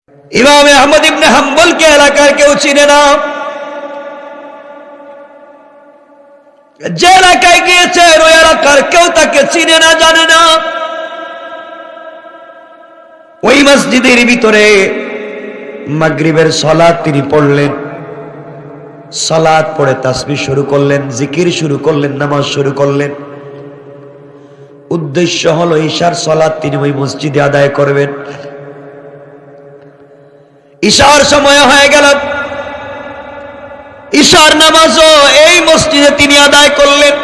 ইমাম আহমদ ইবনে হাম্বলকে এলাকার কেউ চিনে না। যে এলাকায় গিয়েছেন ওই এলাকার কেউ তাকে চিনে না, জানে না। ওই মসজিদের ভিতরে মাগরিবের সালাত তিনি পড়লেন। সালাত পড়ে তাসবিহ শুরু করলেন, জিকির শুরু করলেন, নামাজ শুরু করলেন। উদ্দেশ্য হলো ইশার সালাত তিনি ওই মসজিদে আদায় করবেন। ইশার সময় হয়ে গেল, ইশার নামাজও এই মসজিদে তিনি আদায় করলেন।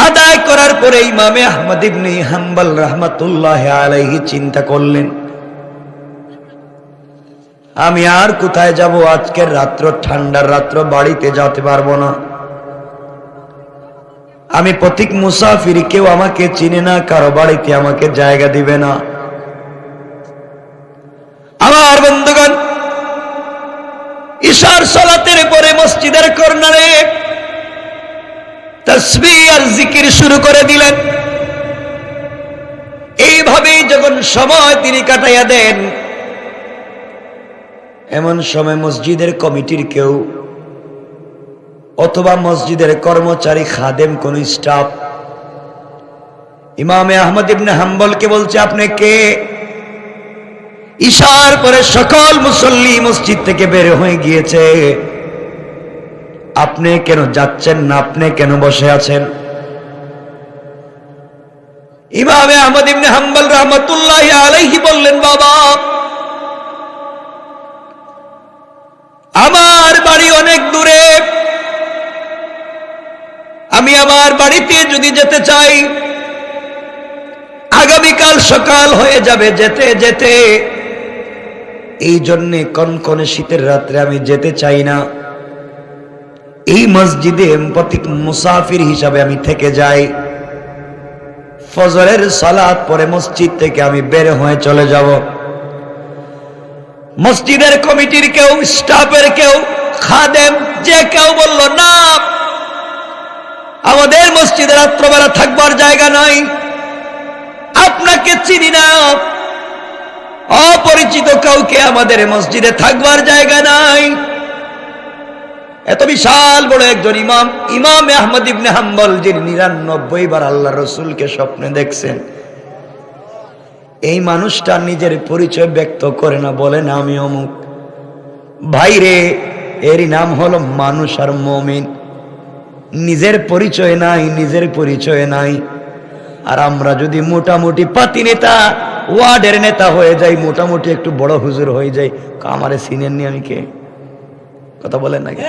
আদায় করার পরে ইমামে আহমদ ইবনে হাম্বল রাহমাতুল্লাহি আলাইহি চিন্তা করলেন, আমি আর কোথায় যাব? আজকের রাত্র ঠান্ডার রাত্র, বাড়িতে যেতে পারবো না। আমি পথিক মুসাফির, কেউ আমাকে চিনে না, কারো বাড়িতে আমাকে জায়গা দিবে না। আমার বন্ধুগণ, ইশার সালাতের পরে মসজিদের কর্নারে তাসবিহ আর জিকির শুরু করে দিলেন। এইভাবেই যখন সময় তিনি কাটাইয়া দেন, এমন সময় মসজিদের কমিটির কেউ অথবা মসজিদের কর্মচারী, খাদেম, কোন স্টাফ ইমামে আহমদ ইবনে হাম্বলকে বলছে, আপনি কে? ইশার পরে সকল মুসল্লি মসজিদ থেকে বের হয়ে গিয়েছে, আপনি কেন যাচ্ছেন না? আপনি কেন বসে আছেন? ইমামে আহমদ ইবনে হাম্বল রাহমাতুল্লাহি আলাইহি বললেন, বাবা, আমার বাড়ি অনেক দূরে। আমি আমার বাড়িতে যদি যেতে চাই, আগামীকাল সকাল হয়ে যাবে যেতে যেতে। এই জন্যে কনকনে শীতের রাত্রে আমি যেতে চাই না। এই মসজিদে পথিক মুসাফির হিসাবে আমি থেকে যাই। ফজরের সালাত পরে মসজিদ থেকে আমি বের হয়ে চলে যাব। মসজিদের কমিটির কেউ, স্টাফের কেউ, খাদেম, যে কেউ বলল, না, আমাদের মসজিদে রাত্রবেলা থাকবার জায়গা নাই, আপনাকে চিনি না, অপরিচিত কাউকে আমাদের মসজিদে থাকবার জায়গা নাই। এত বিশাল বড় একজন ইমাম, ইমাম আহমদ ইবনে হাম্বল, যিনি 99 বার আল্লাহ রসুলকে স্বপ্নে দেখছেন, এই মানুষটা নিজের পরিচয় ব্যক্ত করে না, বলে না আমি অমুক। ভাইরে, এরই নাম হলো মানুষ আর মুমিন। নিজের পরিচয় নাই, নিজের পরিচয় নাই। আর আমরা যদি মোটামুটি পাতি নেতা, ওয়ার্ডের নেতা হয়ে যাই, মোটামুটি একটু বড় হুজুর হয়ে যাই, আমারে সিনিয়র নিয়ে আমি কে? কথা বলেন নাকি?